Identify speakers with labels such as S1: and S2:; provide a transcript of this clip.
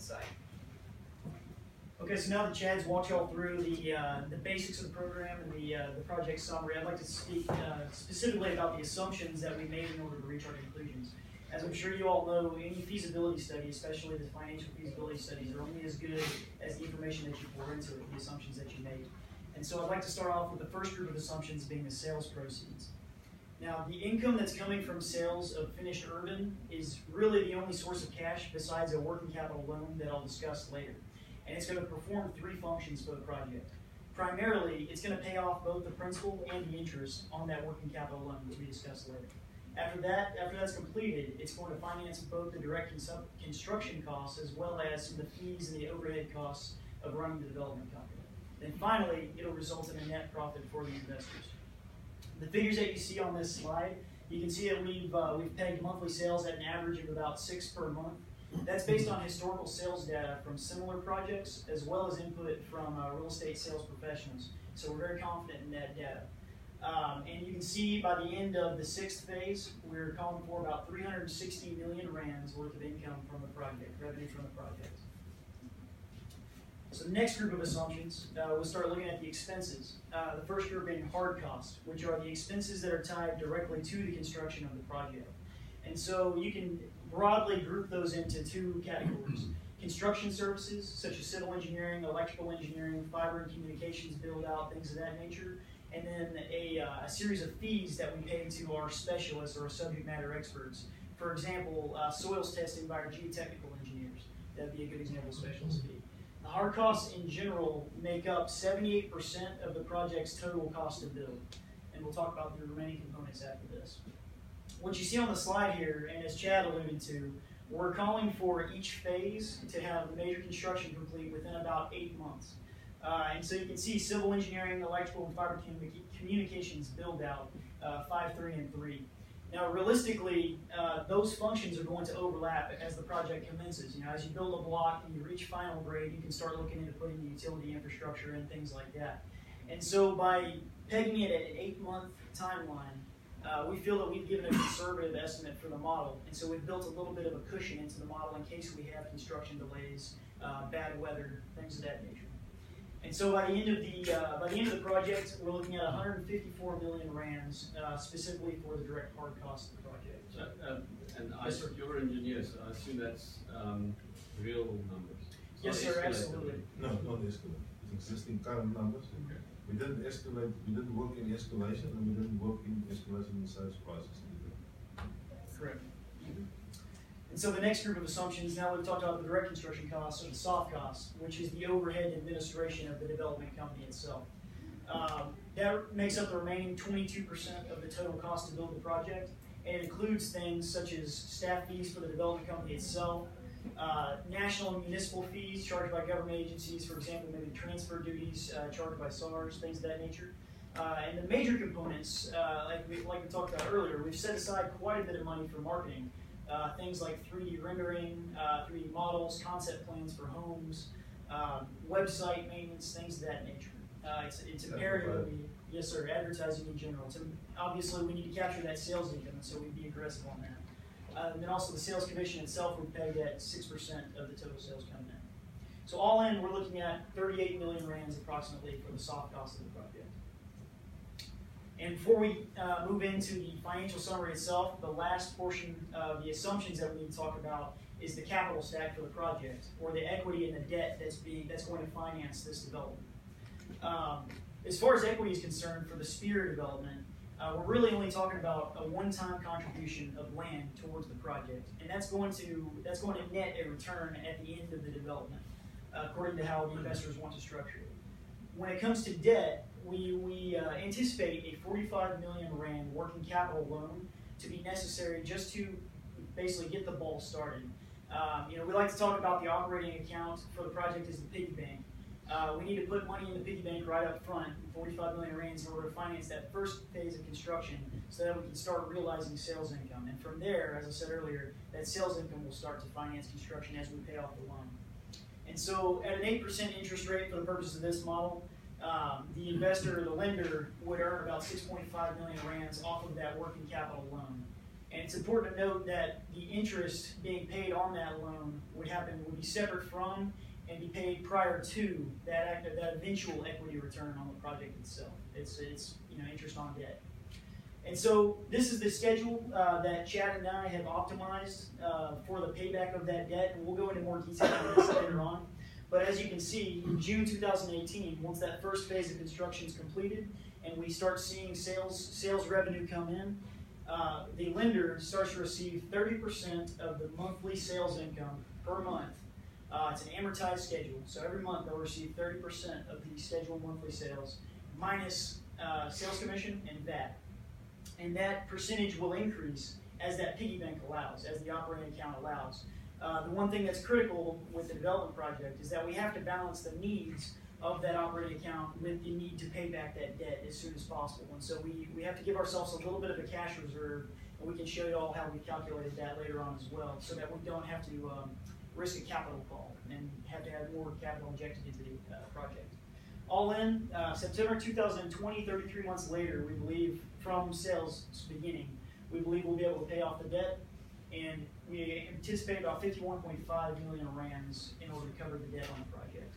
S1: site.
S2: Okay, so now that Chad's walked y'all through the basics of the program and the project summary, I'd like to speak specifically about the assumptions that we made in order to reach our conclusions. As I'm sure you all know, any feasibility study, especially the financial feasibility studies, are only as good as the information that you pour into it, the assumptions that you make. And so I'd like to start off with the first group of assumptions being the sales proceeds. Now, the income that's coming from sales of finished urban is really the only source of cash besides a working capital loan that I'll discuss later. And it's going to perform three functions for the project. Primarily, it's going to pay off both the principal and the interest on that working capital loan that we discussed later. After that's completed, it's going to finance both the direct construction costs as well as some of the fees and the overhead costs of running the development company. Then finally, it'll result in a net profit for the investors. The figures that you see on this slide, you can see that we've pegged monthly sales at an average of about 6 per month. That's based on historical sales data from similar projects as well as input from real estate sales professionals. So we're very confident in that data. And you can see by the end of the 6th phase, we're calling for about 360 million rands worth of income from the project, revenue from the project. So the next group of assumptions, we'll start looking at the expenses. The first group being hard costs, which are the expenses that are tied directly to the construction of the project. And so you can broadly group those into two categories. Construction services, such as civil engineering, electrical engineering, fiber and communications build out, things of that nature. And then a series of fees that we pay to our specialists or subject matter experts. For example, soils testing by our geotechnical engineers. That'd be a good example of specialist fee. The hard costs in general make up 78% of the project's total cost to build. And we'll talk about the remaining components after this. What you see on the slide here, and as Chad alluded to, we're calling for each phase to have the major construction complete within about 8 months. And so you can see civil engineering, electrical, and fiber communications build out 5, 3, and 3. Now, realistically, those functions are going to overlap as the project commences. You know, as you build a block and you reach final grade, you can start looking into putting the utility infrastructure and things like that. And so by pegging it at an 8-month timeline, we feel that we've given a conservative estimate for the model. And so we've built a little bit of a cushion into the model in case we have construction delays, bad weather, things of that nature. And so by the end of the project, we're looking at 154 million rands, specifically for the direct hard costs of the project.
S3: And you're engineers, so I assume that's real numbers. It's
S2: yes, sir, absolutely.
S4: No, not estimate. It's existing current numbers.
S3: Okay.
S4: We didn't escalate. We didn't work in escalation, and we didn't work in escalation in sales prices.
S2: Correct. And so the next group of assumptions, now we've talked about the direct construction costs or the soft costs, which is the overhead administration of the development company itself. That makes up the remaining 22% of the total cost to build the project, and it includes things such as staff fees for the development company itself, national and municipal fees charged by government agencies, for example, maybe transfer duties charged by SARS, things of that nature. And the major components, like we talked about earlier, we've set aside quite a bit of money for marketing. Things like 3D rendering, 3D models, concept plans for homes, website maintenance, things of that nature. It's imperative that we, yes sir, advertising in general. So obviously we need to capture that sales income, and so we'd be aggressive on that. And then also the sales commission itself would pay at 6% of the total sales coming in. So all in, we're looking at 38 million rands approximately for the soft cost of the project. And before we move into the financial summary itself, the last portion of the assumptions that we need to talk about is the capital stack for the project, or the equity and the debt that's going to finance this development. As far as equity is concerned for the Spier development, we're really only talking about a one-time contribution of land towards the project, and that's going to net a return at the end of the development, according to how the investors want to structure it. When it comes to debt, we anticipate a 45 million rand working capital loan to be necessary just to basically get the ball started. We like to talk about the operating account for the project as the piggy bank. We need to put money in the piggy bank right up front, 45 million rands, in order to finance that first phase of construction so that we can start realizing sales income. And from there, as I said earlier, that sales income will start to finance construction as we pay off the loan. And so at an 8% interest rate for the purpose of this model, the investor or the lender would earn about 6.5 million rands off of that working capital loan. And it's important to note that the interest being paid on that loan would be separate from and be paid prior to that eventual equity return on the project itself. It's interest on debt. And so this is the schedule that Chad and I have optimized for the payback of that debt, and we'll go into more detail on this later on. But as you can see, in June 2018, once that first phase of construction is completed and we start seeing sales revenue come in, the lender starts to receive 30% of the monthly sales income per month. It's an amortized schedule, so every month they'll receive 30% of the scheduled monthly sales minus sales commission and VAT. And that percentage will increase as that piggy bank allows, as the operating account allows. The one thing that's critical with the development project is that we have to balance the needs of that operating account with the need to pay back that debt as soon as possible. And so we have to give ourselves a little bit of a cash reserve, and we can show you all how we calculated that later on as well, so that we don't have to risk a capital call and have to have more capital injected into the project. All in, September 2020, 33 months later, we believe, from sales beginning, we believe we'll be able to pay off the debt, and we anticipate about 51.5 million rands in order to cover the debt on the project.